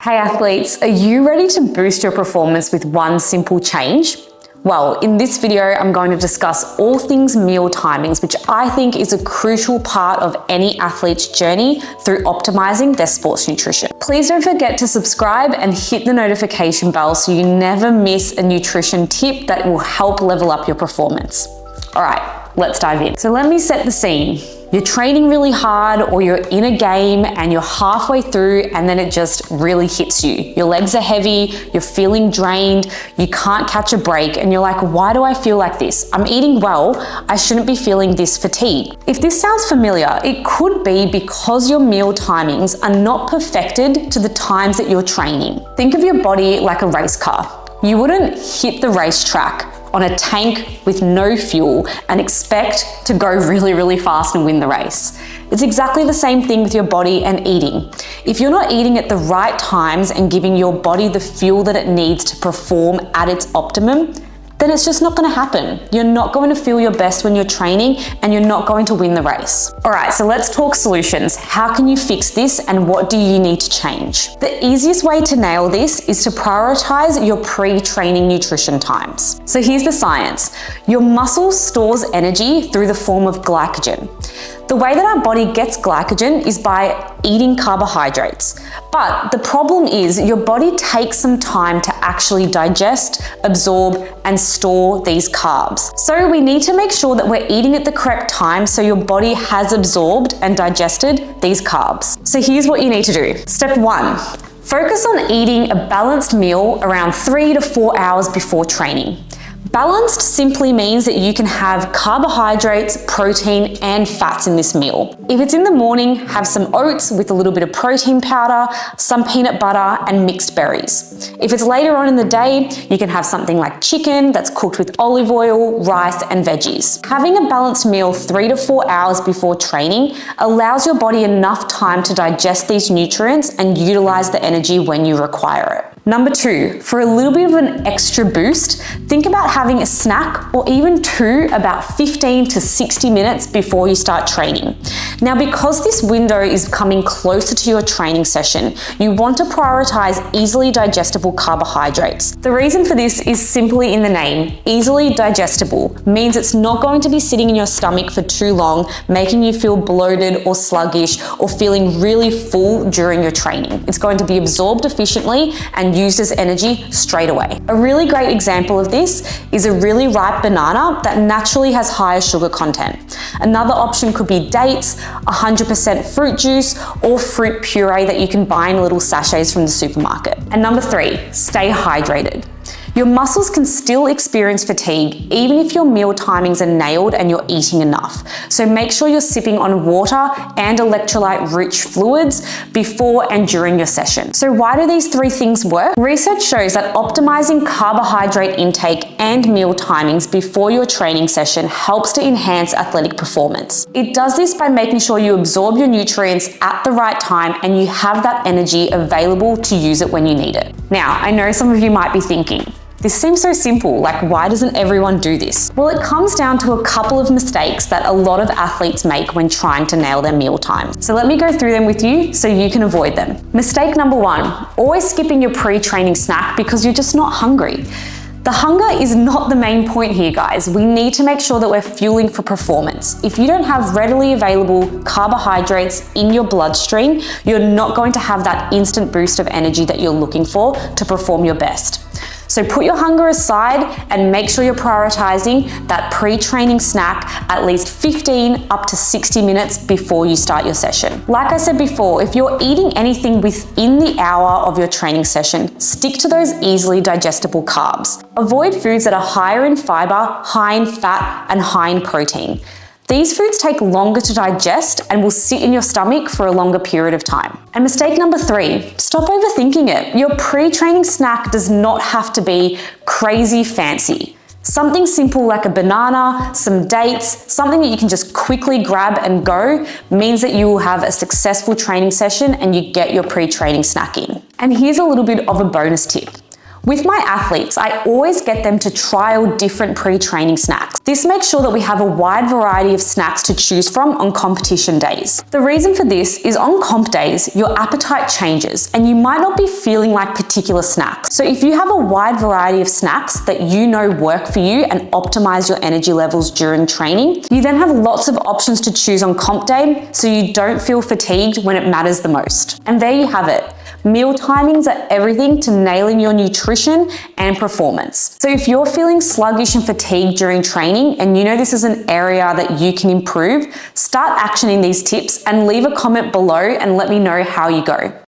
Hey athletes, are you ready to boost your performance with one simple change? Well, in this video, I'm going to discuss all things meal timings, which I think is a crucial part of any athlete's journey through optimizing their sports nutrition. Please don't forget to subscribe and hit the notification bell so you never miss a nutrition tip that will help level up your performance. All right, let's dive in. So let me set the scene. You're training really hard, or you're in a game and you're halfway through and then it just really hits you. Your legs are heavy, you're feeling drained, you can't catch a break, and you're like, why do I feel like this? I'm eating well, I shouldn't be feeling this fatigue. If this sounds familiar, it could be because your meal timings are not perfected to the times that you're training. Think of your body like a race car. You wouldn't hit the racetrack on a tank with no fuel and expect to go really fast and win the race. It's exactly the same thing with your body and eating. If you're not eating at the right times and giving your body the fuel that it needs to perform at its optimum, then it's just not going to happen. You're not going to feel your best when you're training and you're not going to win the race. All right, so let's talk solutions. How can you fix this and what do you need to change? The easiest way to nail this is to prioritize your pre-training nutrition times. So here's the science. Your muscle stores energy through the form of glycogen. The way that our body gets glycogen is by eating carbohydrates. But the problem is your body takes some time to actually digest, absorb, and store these carbs. So we need to make sure that we're eating at the correct time so your body has absorbed and digested these carbs. So here's what you need to do. Step 1. Focus on eating a balanced meal around 3 to 4 hours before training. Balanced simply means that you can have carbohydrates, protein, and fats in this meal. If it's in the morning, have some oats with a little bit of protein powder, some peanut butter, and mixed berries. If it's later on in the day, you can have something like chicken that's cooked with olive oil, rice, and veggies. Having a balanced meal 3 to 4 hours before training allows your body enough time to digest these nutrients and utilize the energy when you require it. Number 2, for a little bit of an extra boost, think about having a snack or even two about 15 to 60 minutes before you start training. Now, because this window is coming closer to your training session, you want to prioritize easily digestible carbohydrates. The reason for this is simply in the name. Easily digestible means it's not going to be sitting in your stomach for too long, making you feel bloated or sluggish or feeling really full during your training. It's going to be absorbed efficiently and used as energy straight away. A really great example of this is a really ripe banana that naturally has higher sugar content. Another option could be dates, 100% fruit juice, or fruit puree that you can buy in little sachets from the supermarket. And number 3, stay hydrated. Your muscles can still experience fatigue even if your meal timings are nailed and you're eating enough. So make sure you're sipping on water and electrolyte-rich fluids before and during your session. So why do these 3 things work? Research shows that optimizing carbohydrate intake and meal timings before your training session helps to enhance athletic performance. It does this by making sure you absorb your nutrients at the right time and you have that energy available to use it when you need it. Now, I know some of you might be thinking, this seems so simple, like why doesn't everyone do this? Well, it comes down to a couple of mistakes that a lot of athletes make when trying to nail their meal time. So let me go through them with you so you can avoid them. Mistake number 1, always skipping your pre-training snack because you're just not hungry. The hunger is not the main point here, guys. We need to make sure that we're fueling for performance. If you don't have readily available carbohydrates in your bloodstream, you're not going to have that instant boost of energy that you're looking for to perform your best. So put your hunger aside and make sure you're prioritizing that pre-training snack at least 15 up to 60 minutes before you start your session. Like I said before, if you're eating anything within the hour of your training session, stick to those easily digestible carbs. Avoid foods that are higher in fiber, high in fat, and high in protein. These foods take longer to digest and will sit in your stomach for a longer period of time. And mistake number 3, stop overthinking it. Your pre-training snack does not have to be crazy fancy. Something simple like a banana, some dates, something that you can just quickly grab and go means that you will have a successful training session and you get your pre-training snack in. And here's a little bit of a bonus tip. With my athletes, I always get them to trial different pre-training snacks. This makes sure that we have a wide variety of snacks to choose from on competition days. The reason for this is on comp days, your appetite changes and you might not be feeling like particular snacks. So if you have a wide variety of snacks that you know work for you and optimize your energy levels during training, you then have lots of options to choose on comp day so you don't feel fatigued when it matters the most. And there you have it. Meal timings are everything to nailing your nutrition and performance. So if you're feeling sluggish and fatigued during training and you know this is an area that you can improve, start actioning these tips and leave a comment below and let me know how you go.